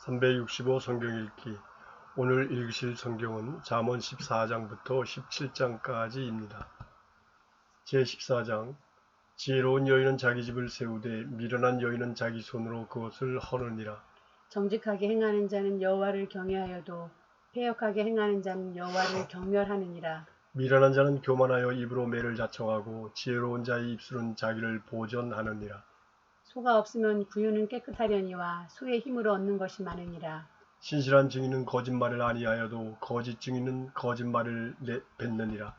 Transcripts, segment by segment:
365 성경 읽기. 오늘 읽으실 성경은 잠언 14장부터 17장까지입니다. 제14장. 지혜로운 여인은 자기 집을 세우되 미련한 여인은 자기 손으로 그것을 허느니라. 정직하게 행하는 자는 여호와를 경외하여도 패역하게 행하는 자는 여호와를 경멸하느니라. 미련한 자는 교만하여 입으로 매를 자청하고 지혜로운 자의 입술은 자기를 보전하느니라. 소가 없으면 구유는 깨끗하려니와 소의 힘으로 얻는 것이 많으니라. 신실한 증인은 거짓말을 아니하여도 거짓 증인은 거짓말을 뱉느니라.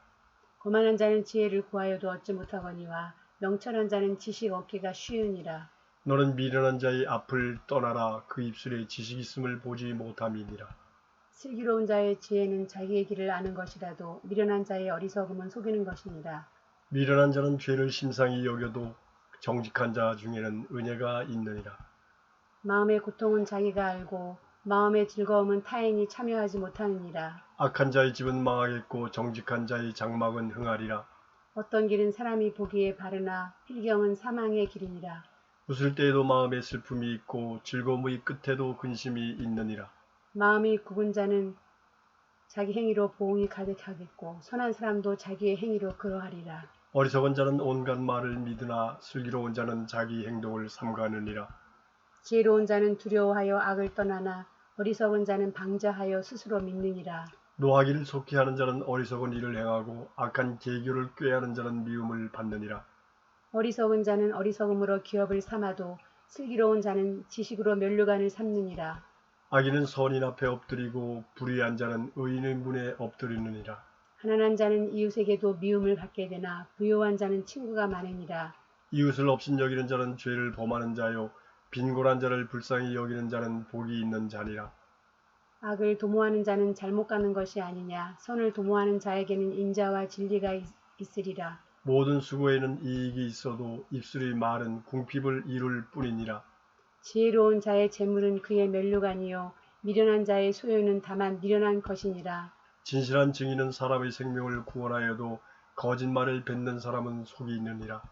거만한 자는 지혜를 구하여도 얻지 못하거니와 명철한 자는 지식 얻기가 쉬우니라. 너는 미련한 자의 앞을 떠나라. 그 입술에 지식 있음을 보지 못함이니라. 슬기로운 자의 지혜는 자기의 길을 아는 것이라도 미련한 자의 어리석음은 속이는 것이니라. 미련한 자는 죄를 심상히 여겨도 정직한 자 중에는 은혜가 있느니라. 마음의 고통은 자기가 알고 마음의 즐거움은 타인이 참여하지 못하느니라. 악한 자의 집은 망하겠고 정직한 자의 장막은 흥하리라. 어떤 길은 사람이 보기에 바르나 필경은 사망의 길이니라. 웃을 때에도 마음에 슬픔이 있고 즐거움의 끝에도 근심이 있느니라. 마음이 굽은 자는 자기 행위로 보응이 가득하겠고 선한 사람도 자기의 행위로 그러하리라. 어리석은 자는 온갖 말을 믿으나 슬기로운 자는 자기 행동을 삼가느니라. 지혜로운 자는 두려워하여 악을 떠나나 어리석은 자는 방자하여 스스로 믿느니라. 노하기를 속히 하는 자는 어리석은 일을 행하고 악한 계교를 꾀하는 자는 미움을 받느니라. 어리석은 자는 어리석음으로 기업을 삼아도 슬기로운 자는 지식으로 면류관을 삼느니라. 악인은 선인 앞에 엎드리고 불의한 자는 의인의 문에 엎드리느니라. 가난한 자는 이웃에게도 미움을 받게 되나 부요한 자는 친구가 많으니라. 이웃을 업신여기는 자는 죄를 범하는 자요 빈곤한 자를 불쌍히 여기는 자는 복이 있는 자니라. 악을 도모하는 자는 잘못 가는 것이 아니냐. 선을 도모하는 자에게는 인자와 진리가 있으리라. 모든 수고에는 이익이 있어도 입술의 말은 궁핍을 이룰 뿐이니라. 지혜로운 자의 재물은 그의 면류관이요 미련한 자의 소유는 다만 미련한 것이니라. 진실한 증인은 사람의 생명을 구원하여도 거짓말을 뱉는 사람은 속이 있느니라.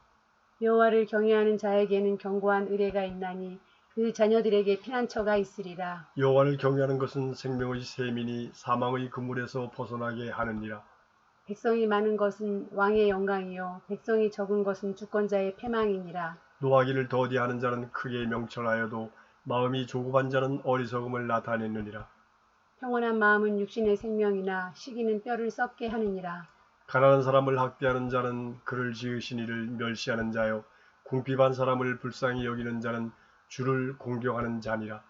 여호와를 경외하는 자에게는 견고한 의뢰가 있나니 그 자녀들에게 피난처가 있으리라. 여호와를 경외하는 것은 생명의 셈이니 사망의 그물에서 벗어나게 하느니라. 백성이 많은 것은 왕의 영광이요 백성이 적은 것은 주권자의 패망이니라. 노하기를 더디하는 자는 크게 명철하여도 마음이 조급한 자는 어리석음을 나타내느니라. 평온한 마음은 육신의 생명이나 시기는 뼈를 썩게 하느니라. 가난한 사람을 학대하는 자는 그를 지으신 이를 멸시하는 자요 궁핍한 사람을 불쌍히 여기는 자는 주를 공경하는 자니라.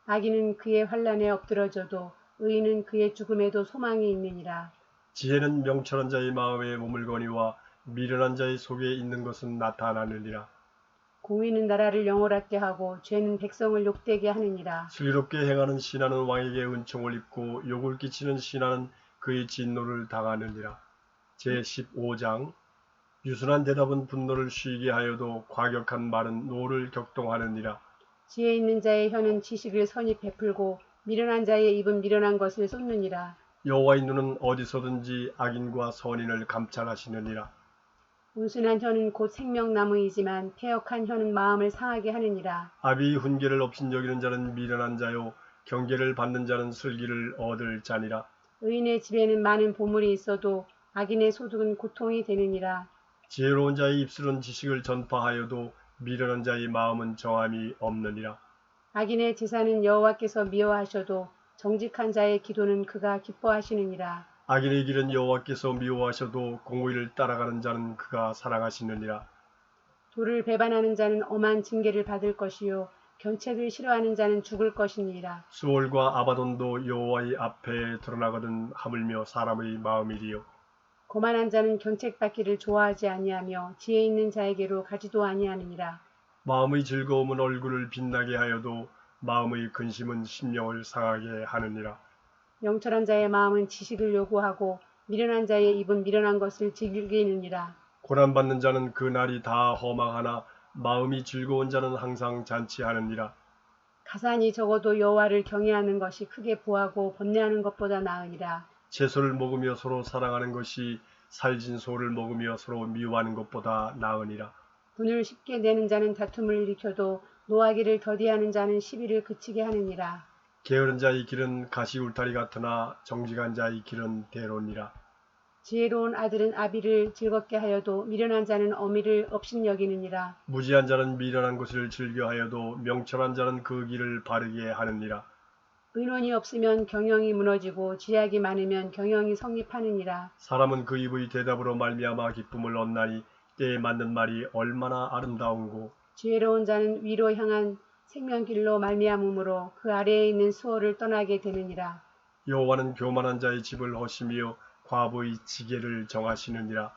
악인은 그의 환난에 엎드러져도 의인은 그의 죽음에도 소망이 있느니라. 지혜는 명철한 자의 마음에 머물거니와 미련한 자의 속에 있는 것은 나타나느니라. 공의는 나라를 영원하게 하고 죄는 백성을 욕되게 하느니라. 슬기롭게 행하는 신하는 왕에게 은총을 입고 욕을 끼치는 신하는 그의 진노를 당하느니라. 제15장. 유순한 대답은 분노를 쉬게 하여도 과격한 말은 노를 격동하느니라. 지혜 있는 자의 혀는 지식을 선히 베풀고 미련한 자의 입은 미련한 것을 쏟느니라. 여호와의 눈은 어디서든지 악인과 선인을 감찰하시느니라. 온순한 혀는 곧 생명나무이지만 패역한 혀는 마음을 상하게 하느니라. 아비의 훈계를 업신여기는 자는 미련한 자요 경계를 받는 자는 슬기를 얻을 자니라. 의인의 집에는 많은 보물이 있어도 악인의 소득은 고통이 되느니라. 지혜로운 자의 입술은 지식을 전파하여도 미련한 자의 마음은 정함이 없느니라. 악인의 제사는 여호와께서 미워하셔도 정직한 자의 기도는 그가 기뻐하시느니라. 악인의 길은 여호와께서 미워하셔도 공의를 따라가는 자는 그가 사랑하시느니라. 도를 배반하는 자는 엄한 징계를 받을 것이요 견책을 싫어하는 자는 죽을 것이니라. 수월과 아바돈도 여호와의 앞에 드러나거든 하물며 사람의 마음이리요. 거만한 자는 견책받기를 좋아하지 아니하며 지혜 있는 자에게로 가지도 아니하느니라. 마음의 즐거움은 얼굴을 빛나게 하여도 마음의 근심은 심령을 상하게 하느니라. 명철한 자의 마음은 지식을 요구하고 미련한 자의 입은 미련한 것을 즐기느니라. 고난받는 자는 그 날이 다 허망하나 마음이 즐거운 자는 항상 잔치하느니라. 가산이 적어도 여호와를 경외하는 것이 크게 부하고 번뇌하는 것보다 나으니라. 채소를 먹으며 서로 사랑하는 것이 살진 소를 먹으며 서로 미워하는 것보다 나으니라. 분을 쉽게 내는 자는 다툼을 일으켜도 노하기를 더디하는 자는 시비를 그치게 하느니라. 게으른 자의 길은 가시 울타리 같으나 정직한 자의 길은 대로니라. 지혜로운 아들은 아비를 즐겁게 하여도 미련한 자는 어미를 업신여기느니라. 무지한 자는 미련한 것을 즐겨하여도 명철한 자는 그 길을 바르게 하느니라. 의논이 없으면 경영이 무너지고 지략이 많으면 경영이 성립하느니라. 사람은 그 입의 대답으로 말미암아 기쁨을 얻나니 때에 맞는 말이 얼마나 아름다운고. 지혜로운 자는 위로 향한 생명길로 말미암음으로 그 아래에 있는 수호를 떠나게 되느니라. 여호와는 교만한 자의 집을 허시며 과부의 지게를 정하시느니라.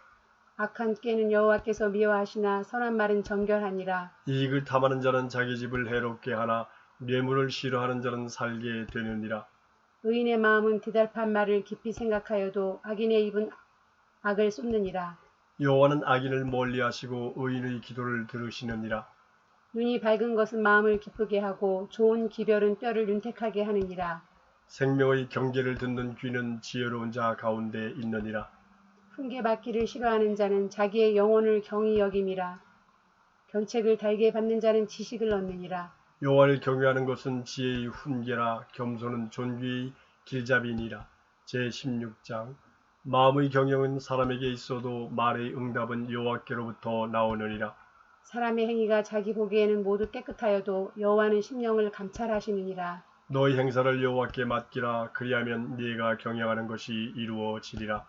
악한 꾀는 여호와께서 미워하시나 선한 말은 정결하니라. 이익을 탐하는 자는 자기 집을 해롭게 하나 뇌물을 싫어하는 자는 살게 되느니라. 의인의 마음은 드달판 말을 깊이 생각하여도 악인의 입은 악을 쏟느니라. 여호와는 악인을 멀리하시고 의인의 기도를 들으시느니라. 눈이 밝은 것은 마음을 기쁘게 하고 좋은 기별은 뼈를 윤택하게 하느니라. 생명의 경계를 듣는 귀는 지혜로운 자 가운데 있느니라. 훈계받기를 싫어하는 자는 자기의 영혼을 경히 여김이라. 경책을 달게 받는 자는 지식을 얻느니라. 여호와를 경외하는 것은 지혜의 훈계라. 겸손은 존귀의 길잡이니라. 제16장. 마음의 경영은 사람에게 있어도 말의 응답은 여호와께로부터 나오느니라. 사람의 행위가 자기 보기에는 모두 깨끗하여도 여호와는 심령을 감찰하시느니라. 너희 행사를 여호와께 맡기라. 그리하면 네가 경영하는 것이 이루어지리라.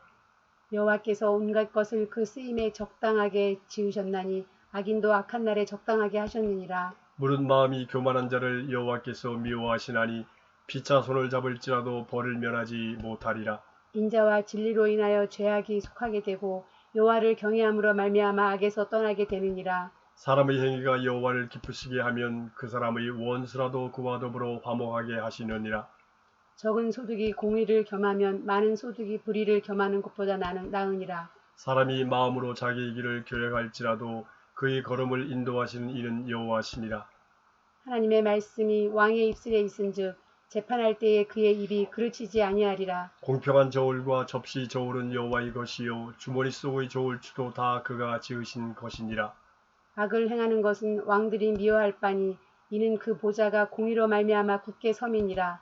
여호와께서 온갖 것을 그 쓰임에 적당하게 지으셨나니 악인도 악한 날에 적당하게 하셨느니라. 무릇 마음이 교만한 자를 여호와께서 미워하시나니 피차 손을 잡을지라도 벌을 면하지 못하리라. 인자와 진리로 인하여 죄악이 속하게 되고 여호와를 경외함으로 말미암아 악에서 떠나게 되느니라. 사람의 행위가 여호와를 기쁘시게 하면 그 사람의 원수라도 그와 더불어 화목하게 하시느니라. 적은 소득이 공의를 겸하면 많은 소득이 불의를 겸하는 것보다 나으니라. 사람이 마음으로 자기의 길을 계획할지라도 그의 걸음을 인도하시는 이는 여호와시니라. 하나님의 말씀이 왕의 입술에 있은즉 재판할 때에 그의 입이 그르치지 아니하리라. 공평한 저울과 접시 저울은 여호와의 것이요 주머니 속의 저울추도 다 그가 지으신 것이니라. 악을 행하는 것은 왕들이 미워할 바니 이는 그 보좌가 공의로 말미암아 굳게 섬이니라.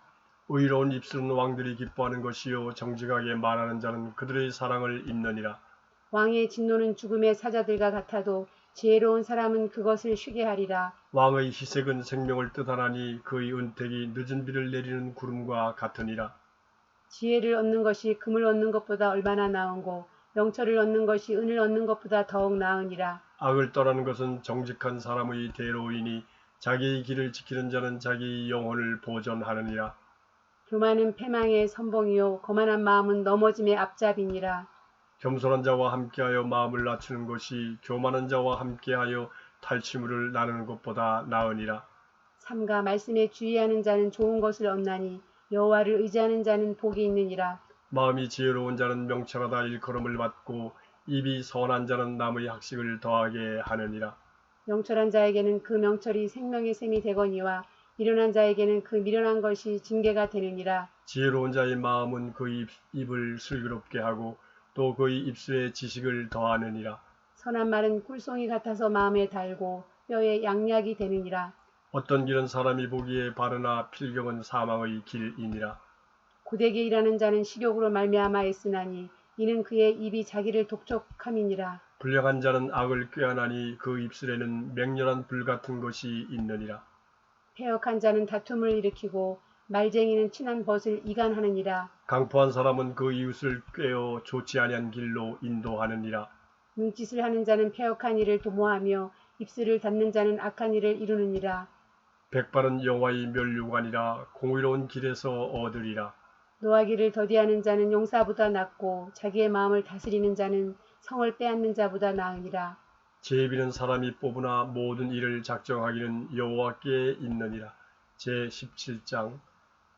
의로운 입술은 왕들이 기뻐하는 것이요 정직하게 말하는 자는 그들의 사랑을 입느니라. 왕의 진노는 죽음의 사자들과 같아도 지혜로운 사람은 그것을 쉬게 하리라. 왕의 희색은 생명을 뜻하나니 그의 은택이 늦은 비를 내리는 구름과 같으니라. 지혜를 얻는 것이 금을 얻는 것보다 얼마나 나은고 명철을 얻는 것이 은을 얻는 것보다 더욱 나으니라. 악을 떠나는 것은 정직한 사람의 대로이니 자기의 길을 지키는 자는 자기의 영혼을 보전하느니라. 교만은 패망의 선봉이요 거만한 마음은 넘어짐의 앞잡이니라. 겸손한 자와 함께하여 마음을 낮추는 것이 교만한 자와 함께하여 탈취물을 나누는 것보다 나으니라. 삼가 말씀에 주의하는 자는 좋은 것을 얻나니 여호와를 의지하는 자는 복이 있느니라. 마음이 지혜로운 자는 명철하다 일컬음을 받고 입이 선한 자는 남의 학식을 더하게 하느니라. 명철한 자에게는 그 명철이 생명의 샘이 되거니와 미련한 자에게는 그 미련한 것이 징계가 되느니라. 지혜로운 자의 마음은 그 입을 슬기롭게 하고 또 그의 입술에 지식을 더하느니라. 선한 말은 꿀송이 같아서 마음에 달고 뼈에 양약이 되느니라. 어떤 길은 사람이 보기에 바르나 필경은 사망의 길이니라. 고되게 일하는 자는 식욕으로 말미암아 애쓰나니 이는 그의 입이 자기를 독촉함이니라. 불량한 자는 악을 꾀하나니 그 입술에는 맹렬한 불 같은 것이 있느니라. 패역한 자는 다툼을 일으키고 말쟁이는 친한 벗을 이간하느니라. 강포한 사람은 그 이웃을 꾀어 좋지 아니한 길로 인도하느니라. 눈짓을 하는 자는 패역한 일을 도모하며 입술을 닫는 자는 악한 일을 이루느니라. 백발은 여호와의 멸류관이라 공의로운 길에서 얻으리라. 노하기를 더디하는 자는 용사보다 낫고 자기의 마음을 다스리는 자는 성을 빼앗는 자보다 나으니라. 제비는 사람이 뽑으나 모든 일을 작정하기는 여호와께 있느니라. 제17장.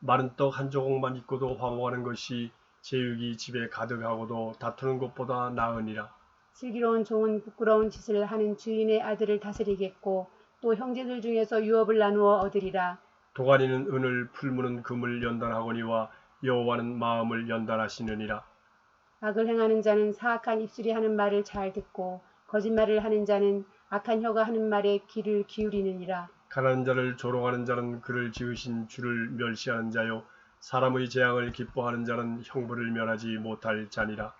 마른 떡 한 조각만 있고도 화목하는 것이 제육이 집에 가득하고도 다투는 것보다 나으니라. 슬기로운 종은 부끄러운 짓을 하는 주인의 아들을 다스리겠고 또 형제들 중에서 유업을 나누어 얻으리라. 도가니는 은을 풀무는 금을 연단하거니와 여호와는 마음을 연단하시느니라. 악을 행하는 자는 사악한 입술이 하는 말을 잘 듣고 거짓말을 하는 자는 악한 혀가 하는 말에 귀를 기울이느니라. 가난한 자를 조롱하는 자는 그를 지으신 주를 멸시하는 자요 사람의 재앙을 기뻐하는 자는 형벌을 면하지 못할 자니라.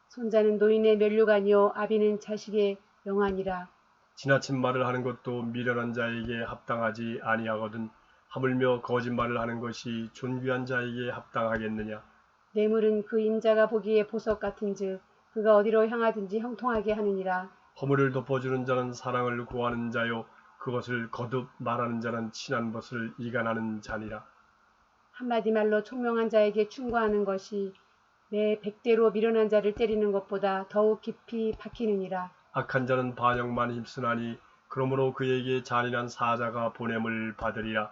손자는 노인의 면류관이요 아비는 자식의 영안이라. 지나친 말을 하는 것도 미련한 자에게 합당하지 아니하거든 하물며 거짓말을 하는 것이 존귀한 자에게 합당하겠느냐. 뇌물은 그 임자가 보기에 보석 같은즉 그가 어디로 향하든지 형통하게 하느니라. 허물을 덮어주는 자는 사랑을 구하는 자요 그것을 거듭 말하는 자는 친한 것을 이간하는 자니라. 한마디 말로 총명한 자에게 충고하는 것이 매 100대로 미련한 자를 때리는 것보다 더욱 깊이 박히느니라. 악한 자는 반역만 힘쓰나니 그러므로 그에게 잔인한 사자가 보냄을 받으리라.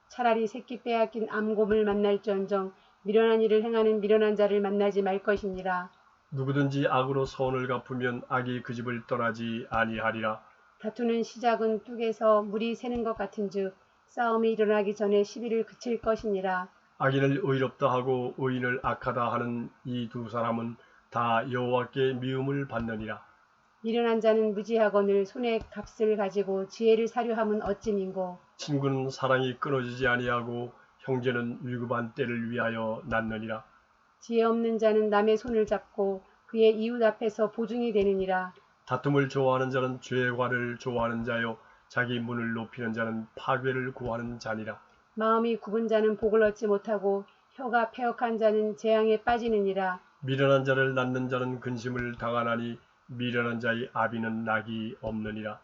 차라리 새끼 빼앗긴 암곰을 만날지언정 미련한 일을 행하는 미련한 자를 만나지 말 것이니라. 누구든지 악으로 선을 갚으면 악이 그 집을 떠나지 아니하리라. 다투는 시작은 뚝에서 물이 새는 것 같은즉 싸움이 일어나기 전에 시비를 그칠 것이니라. 악인을 의롭다 하고 의인을 악하다 하는 이 두 사람은 다 여호와께 미움을 받느니라. 미련한 자는 무지하거늘 손에 값을 가지고 지혜를 사료함은 어찌민고. 친구는 사랑이 끊어지지 아니하고 형제는 위급한 때를 위하여 낳느니라. 지혜 없는 자는 남의 손을 잡고 그의 이웃 앞에서 보증이 되느니라. 다툼을 좋아하는 자는 죄과를 좋아하는 자요 자기 문을 높이는 자는 파괴를 구하는 자니라. 마음이 굽은 자는 복을 얻지 못하고 혀가 패역한 자는 재앙에 빠지느니라. 미련한 자를 낳는 자는 근심을 당하나니 미련한 자의 아비는 낙이 없느니라.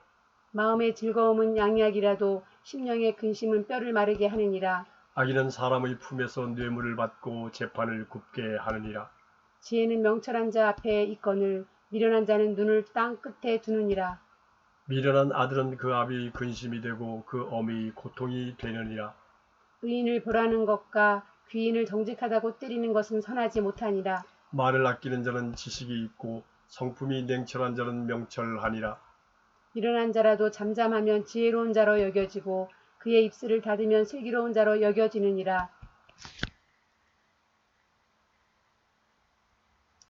마음의 즐거움은 양약이라도 심령의 근심은 뼈를 마르게 하느니라. 악인은 사람의 품에서 뇌물을 받고 재판을 굽게 하느니라. 지혜는 명철한 자 앞에 있거늘 미련한 자는 눈을 땅 끝에 두느니라. 미련한 아들은 그 아비의 근심이 되고 그 어미의 고통이 되느니라. 의인을 벌하는 것과 귀인을 정직하다고 때리는 것은 선하지 못하니라. 말을 아끼는 자는 지식이 있고 성품이 냉철한 자는 명철하니라. 미련한 자라도 잠잠하면 지혜로운 자로 여겨지고 그의 입술을 닫으면 슬기로운 자로 여겨지느니라.